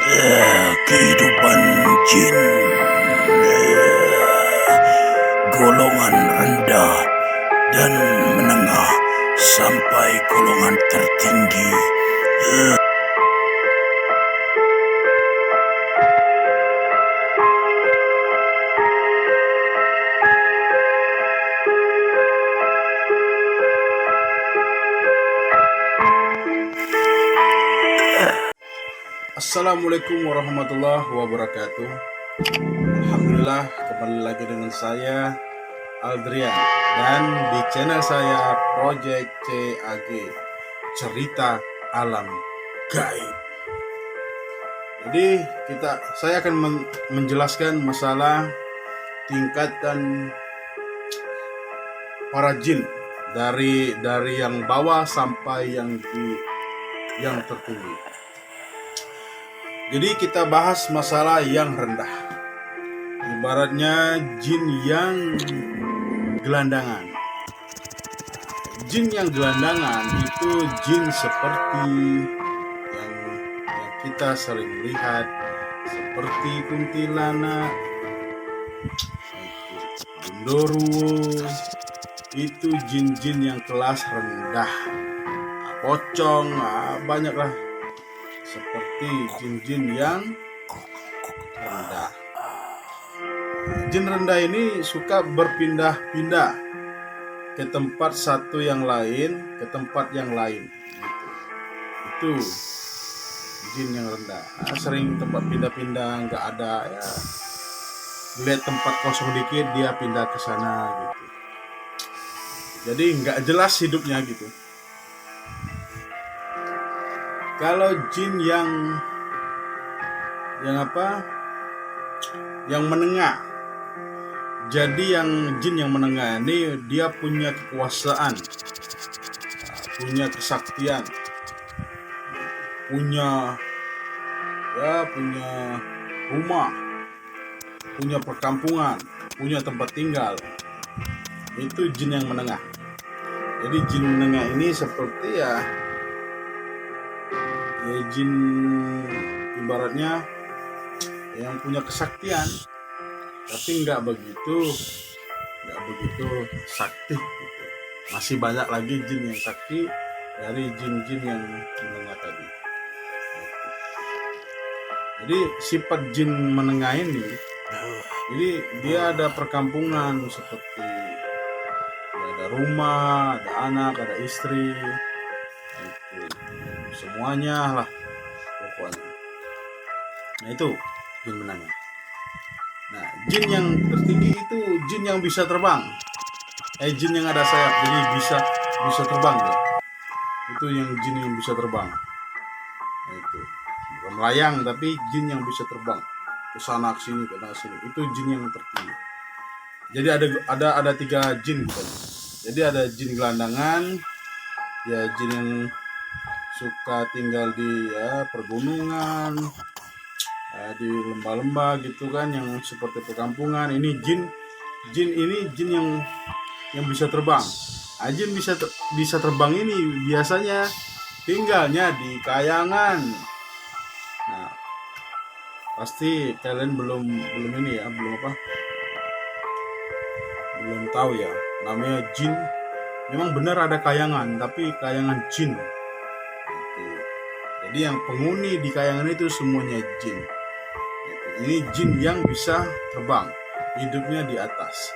Kehidupan jin golongan rendah dan menengah sampai golongan tertinggi. Assalamualaikum warahmatullahi wabarakatuh. Alhamdulillah, kembali lagi dengan saya Aldrian dan di channel saya Project CAG, cerita alam gaib. Jadi saya akan menjelaskan masalah tingkatan para jin dari yang bawah sampai yang tertinggi. Jadi kita bahas masalah yang rendah. Ibaratnya jin yang gelandangan. Jin yang gelandangan itu jin seperti yang kita sering lihat, seperti kuntilanak, genderuwo. Itu jin-jin yang kelas rendah. Pocong, banyaklah. Seperti jin-jin yang rendah. Jin rendah ini suka berpindah-pindah ke tempat satu yang lain, ke tempat yang lain. Itu jin yang rendah. Sering tempat pindah-pindah, nggak ada ya. Lihat tempat kosong dikit dia pindah ke sana gitu. Jadi nggak jelas hidupnya gitu. Kalau jin yang menengah. Jadi jin yang menengah ini dia punya kekuasaan, punya kesaktian, punya rumah, punya perkampungan, punya tempat tinggal. Itu jin yang menengah. Jadi jin menengah ini seperti jin ibaratnya yang punya kesaktian, tapi nggak begitu sakti gitu. Masih banyak lagi jin yang sakti dari jin-jin yang menengah tadi. Jadi sifat jin menengah ini, jadi dia ada perkampungan seperti ada rumah, ada anak, ada istri. Semuanya lah pokoknya. Nah itu jin menengah. Nah jin yang tertinggi itu jin yang bisa terbang. Jin yang ada sayap, jadi bisa terbang ya. Itu yang jin yang bisa terbang. Nah itu bukan melayang tapi jin yang bisa terbang ke sana sini ke sini. Itu jin yang tertinggi. Jadi ada 3 jin gitu. Jadi ada jin gelandangan, ya jin yang suka tinggal di pergunungan, di lembah-lembah gitu kan, yang seperti perkampungan. Ini jin yang bisa terbang. Jin bisa terbang ini biasanya tinggalnya di kayangan. Nah, pasti kalian belum tahu ya, namanya jin. Memang benar ada kayangan, tapi kayangan jin. Jadi yang penghuni di kayangan itu semuanya jin. Ini jin yang bisa terbang, hidupnya di atas.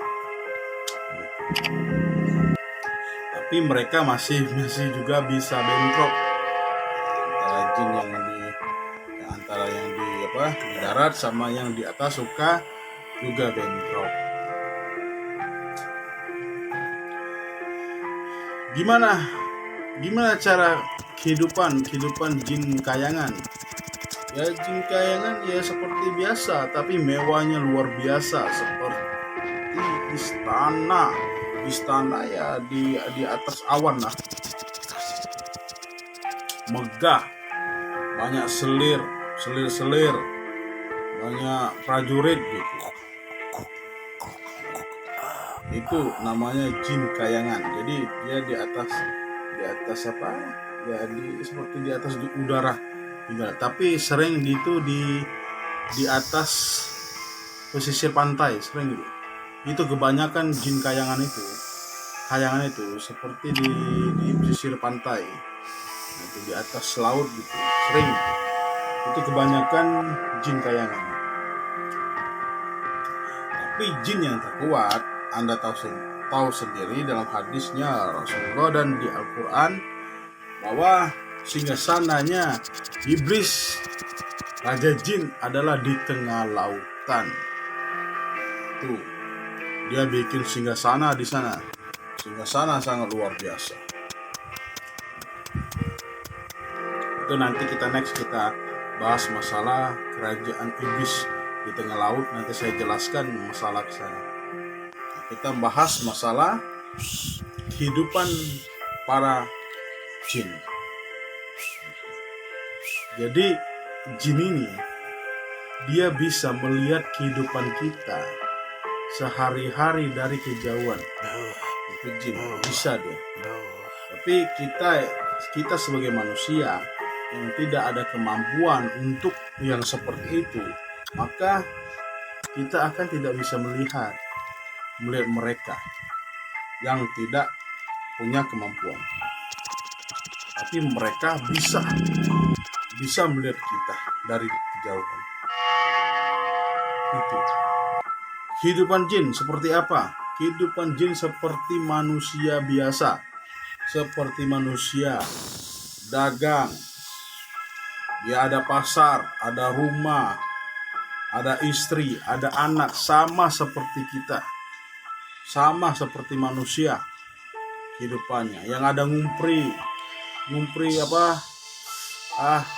Tapi mereka masih juga bisa bentrok. Antara jin yang di darat sama yang di atas suka juga bentrok. Gimana cara kehidupan jin kayangan? Ya jin kayangan ya seperti biasa, tapi mewahnya luar biasa, seperti istana ya di atas awan lah. Megah, banyak selir, banyak prajurit gitu. Itu namanya jin kayangan. Jadi dia di atas seperti di atas udara. tinggal. Tapi sering di atas pesisir pantai, sering gitu. Itu kebanyakan jin kayangan itu seperti di pesisir pantai. Nah, itu di atas laut gitu, sering. Itu kebanyakan jin kayangan. Tapi jin yang terkuat, Anda tahu sendiri dalam hadisnya Rasulullah dan di Al-Quran bahwa singgasananya iblis, raja jin, adalah di tengah lautan. Tuh, dia bikin singgasana di sana. Singgasana sangat luar biasa. Itu nanti kita bahas masalah kerajaan iblis di tengah laut. Nanti saya jelaskan masalah ke sana. Kita bahas masalah kehidupan para jin. Jadi jin ini dia bisa melihat kehidupan kita sehari-hari dari kejauhan. Itu jin, bisa dia. Tapi kita sebagai manusia yang tidak ada kemampuan untuk yang seperti itu, maka kita akan tidak bisa melihat mereka yang tidak punya kemampuan. Tapi mereka bisa melihat kita dari kejauhan. Itu. Kehidupan jin seperti apa? Kehidupan jin seperti manusia biasa. Seperti manusia dagang. Dia ada pasar, ada rumah, ada istri, ada anak, sama seperti kita. Sama seperti manusia kehidupannya. Yang ada ngumpri apa?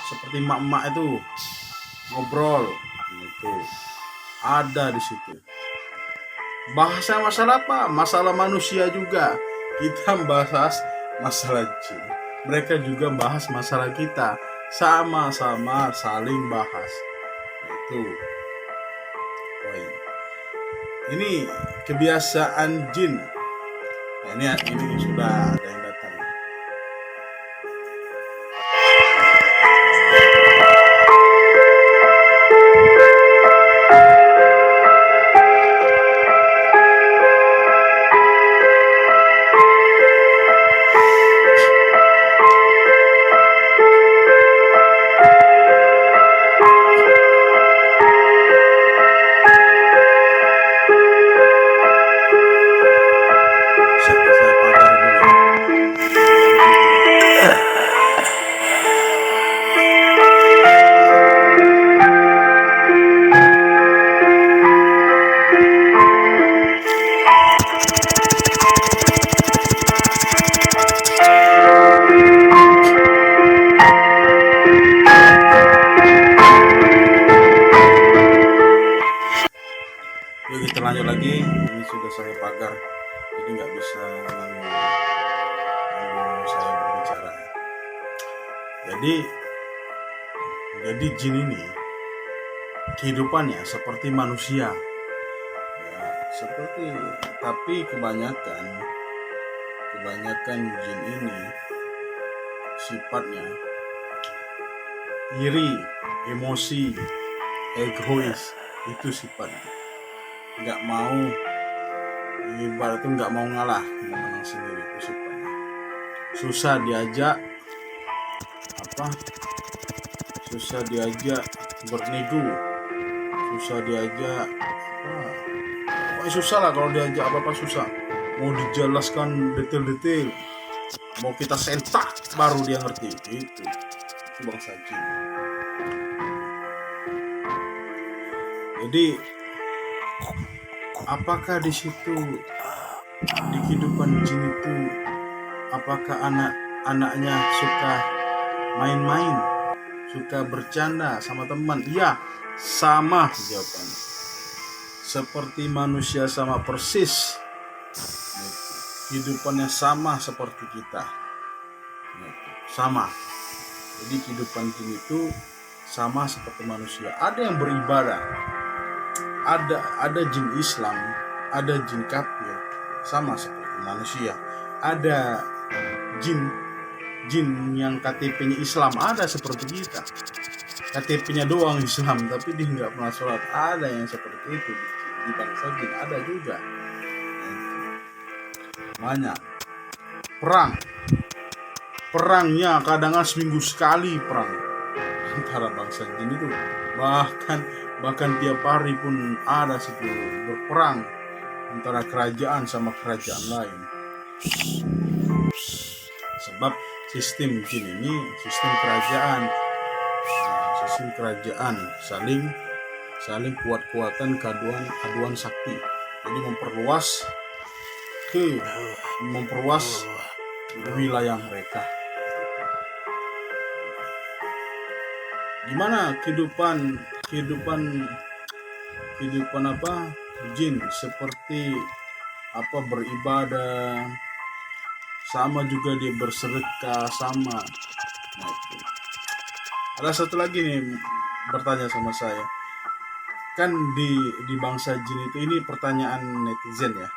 Seperti emak-emak itu ngobrol itu. Ada di situ. Bahasa masalah apa? Masalah manusia juga. Kita bahas masalah jin. Mereka juga bahas masalah kita. Sama-sama saling bahas. Itu. Ini kebiasaan jin. Nah, ini sudah ada yang datang. Kita lanjut lagi. Ini sudah saya pagar, jadi nggak bisa mengganggu saya berbicara. Jadi jin ini kehidupannya seperti manusia, ya, tapi kebanyakan jin ini sifatnya iri, emosi, egois, itu sifatnya. Nggak mau, ibarat itu nggak mau ngalah, nggak menang sendiri, itu sifatnya. Susah diajak bernego, susah diajak pokoknya susah lah. Kalau diajak apa susah, mau dijelaskan detail-detail, mau kita sentak baru dia ngerti. Itu bangsa jin. Jadi apakah di situ, di kehidupan jin itu, apakah anak-anaknya suka main-main, suka bercanda sama teman? Iya, sama jawabannya. Seperti manusia sama persis. Kehidupannya sama seperti kita. Sama. Jadi kehidupan jin itu sama seperti manusia. Ada yang beribadah. Ada jin Islam, ada jin kafir, sama seperti manusia. Ada jin yang KTP-nya Islam, ada seperti kita. KTP-nya doang Islam, tapi dia nggak pernah sholat. Ada yang seperti itu di bangsa jin, ada juga. Banyak. Perangnya kadang seminggu sekali perang antara bangsa jin itu. Bahkan tiap hari pun ada situ berperang antara kerajaan sama kerajaan lain. Sebab sistem jin ini sistem kerajaan saling kuat-kuatan aduan sakti. Jadi memperluas wilayah mereka. Gimana kehidupan apa jin, seperti apa beribadah, sama juga dia bersedekah, sama. Nah, itu. Ada satu lagi nih bertanya sama saya, kan di bangsa jin itu, ini pertanyaan netizen ya.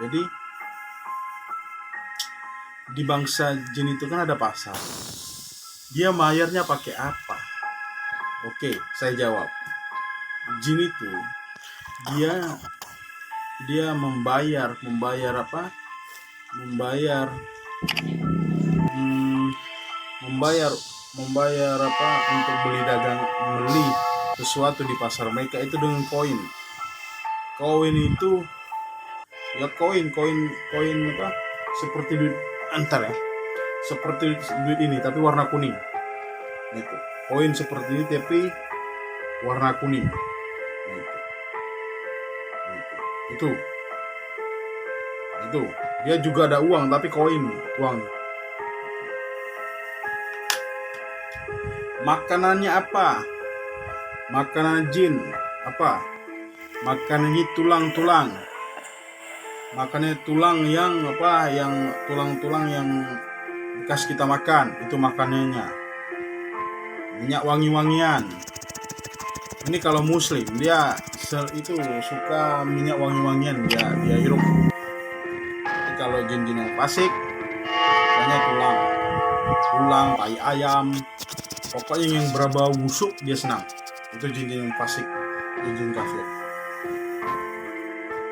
Jadi di bangsa jin itu kan ada pasar, dia bayarnya pakai apa? Oke, saya jawab. Jin itu dia membayar apa? Membayar apa untuk beli sesuatu di pasar mereka itu dengan koin. Koin itu ya koin apa? Seperti duit antar ya. Seperti duit ini tapi warna kuning. Itu. Koin seperti ini tapi warna kuning. Itu. Dia juga ada uang tapi koin uang. Makanannya apa? Makanan jin apa? Makanannya tulang-tulang. Makannya tulang yang apa? Yang tulang-tulang yang bekas kita makan, itu makanannya. Minyak wangi-wangian. Ini kalau muslim dia itu suka minyak wangi-wangian, dia hirup. Tapi kalau jin-jin yang fasik sukanya tulang, tai ayam, pokoknya yang berbau busuk dia senang. Itu jin-jin yang fasik, jin kafir.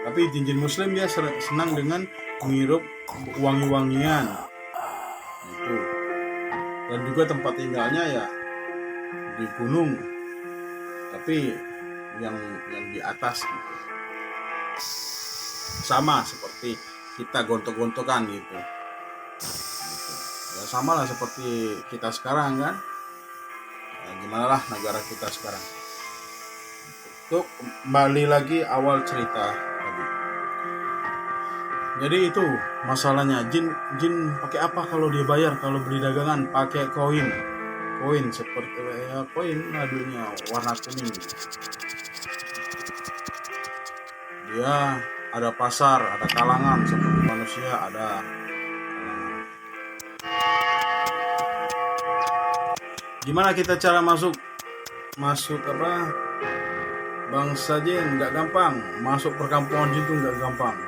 Tapi jin-jin muslim dia senang dengan menghirup wangi-wangian. Itu. Dan juga tempat tinggalnya ya di gunung, tapi yang di atas gitu. Sama seperti kita gontok-gontokan gitu. Ya sama lah seperti kita sekarang kan. Ya, gimana lah negara kita sekarang. Tuh kembali lagi awal cerita tadi. Jadi itu masalahnya, jin pakai apa kalau dia bayar? Kalau beli dagangan pakai koin seperti ya koin adunya warna kuning. Dia ada pasar, ada kalangan seperti manusia, ada kalangan. Gimana kita cara masuk apa bangsa jin? Nggak gampang. Masuk perkampungan jin itu nggak gampang.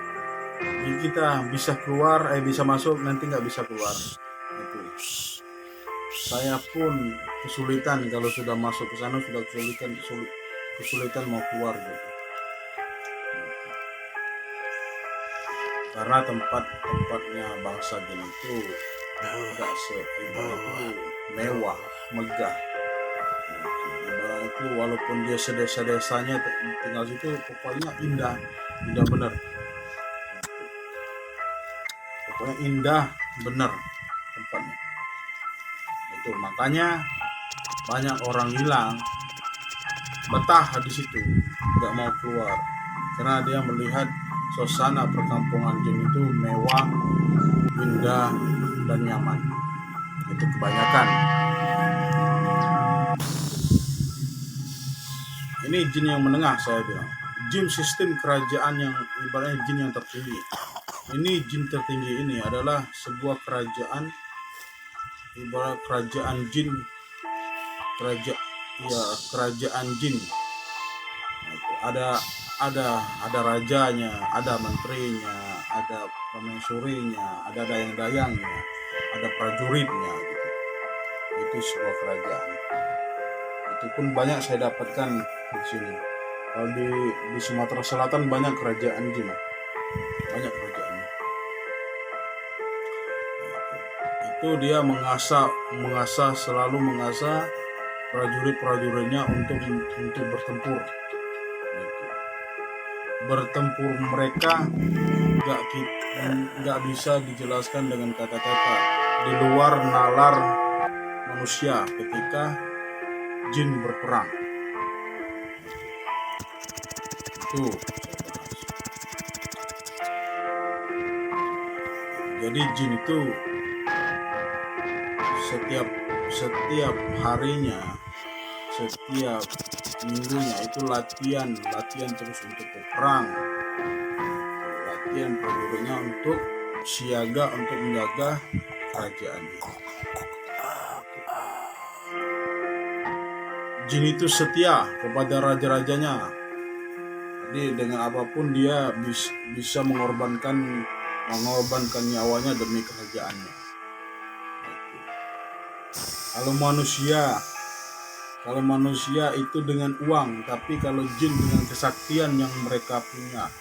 Jadi kita bisa keluar, bisa masuk, nanti nggak bisa keluar. Itu. Saya pun kesulitan kalau sudah masuk ke sana, sudah kesulitan mau keluar gitu. Karena tempatnya bangsa jin itu tidak itu mewah, megah. Ibarat itu walaupun dia sedesa-desanya tinggal situ, pokoknya indah benar. Pokoknya indah benar tempatnya. Itu makanya banyak orang hilang, betah di situ, nggak mau keluar karena dia melihat suasana perkampungan jin itu mewah, indah, dan nyaman. Itu kebanyakan. Ini jin yang menengah, saya bilang. Jin sistem kerajaan yang ibaratnya jin yang tertinggi. Ini jin tertinggi ini adalah sebuah kerajaan, ibarat kerajaan jin, kerajaan jin. Ada rajanya, ada menterinya, ada permaisurinya, ada dayang-dayangnya, ada prajuritnya gitu. Itu sebuah kerajaan. itu pun banyak saya dapatkan di sini. Kalau di Sumatera Selatan banyak kerajaan jin, banyak kerajaannya. Itu dia selalu mengasah prajurit-prajuritnya untuk bertempur. Bertempur mereka nggak bisa dijelaskan dengan kata-kata, di luar nalar manusia ketika jin berperang. Itu jadi jin itu setiap harinya, setiap minggunya itu latihan terus untuk berperang. Latihan prajuritnya untuk siaga untuk menjaga kerajaan. Jin itu setia kepada raja-rajanya. Jadi dengan apapun dia bisa mengorbankan nyawanya demi kerajaannya. Kalau manusia itu dengan uang, tapi kalau jin dengan kesaktian yang mereka punya.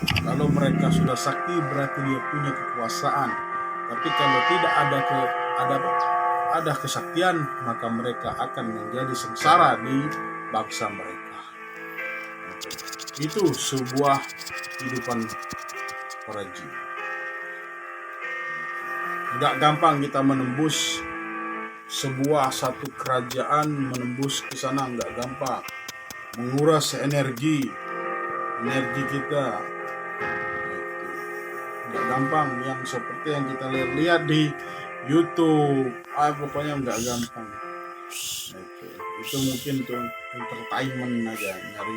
Kalau mereka sudah sakti berarti dia punya kekuasaan. Tapi kalau tidak ada kesaktian, maka mereka akan menjadi sengsara di bangsa mereka. Itu sebuah kehidupan para jin. Tidak gampang kita menembus satu kerajaan, menembus ke sana nggak gampang. Menguras energi kita nggak gampang, yang seperti yang kita lihat di YouTube. Pokoknya nggak gampang. Itu mungkin untuk entertainment aja, nyari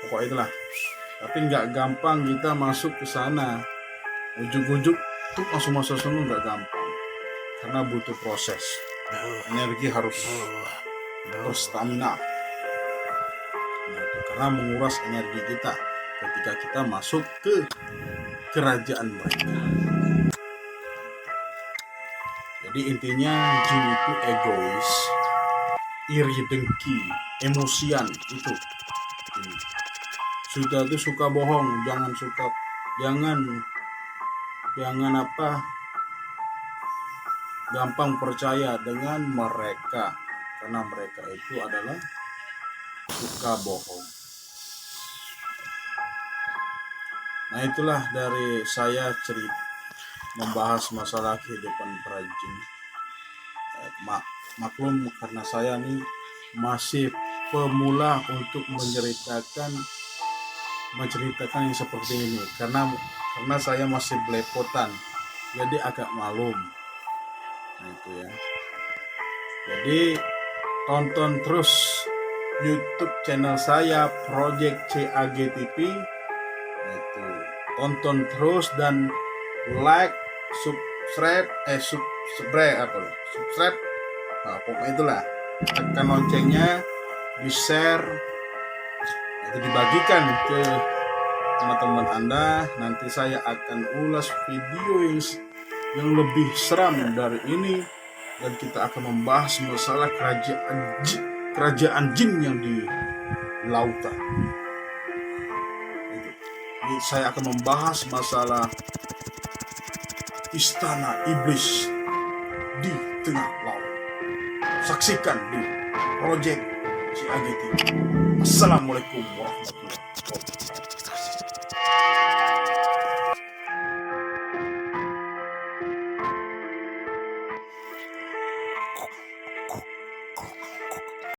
pokoknya itulah. Tapi nggak gampang kita masuk ke sana. Ujuk-ujuk tuh masuk sana nggak gampang, karena butuh proses. Energi harus berstamina. Karena menguras energi kita ketika kita masuk ke kerajaan mereka. Jadi intinya jin itu egois, iri dengki, emosian itu. Sudah itu suka bohong, jangan gampang percaya dengan mereka, karena mereka itu adalah suka bohong. Nah, itulah dari saya cerita membahas masalah kehidupan para jin. Maklum karena saya nih masih pemula untuk menceritakan yang seperti ini, karena saya masih belepotan, jadi agak malum. Nah, itu ya. Jadi tonton terus YouTube channel saya Project CAG TV. Itu tonton terus dan like, subscribe. Nah, pokoknya itulah. Tekan loncengnya, di share, itu dibagikan ke teman-teman Anda. Nanti saya akan ulas video yang lebih seram dari ini, dan kita akan membahas masalah kerajaan jin yang di lautan. Ini saya akan membahas masalah istana iblis di tengah laut. Saksikan di Project CAG TV. Assalamualaikum warahmatullahi wabarakatuh.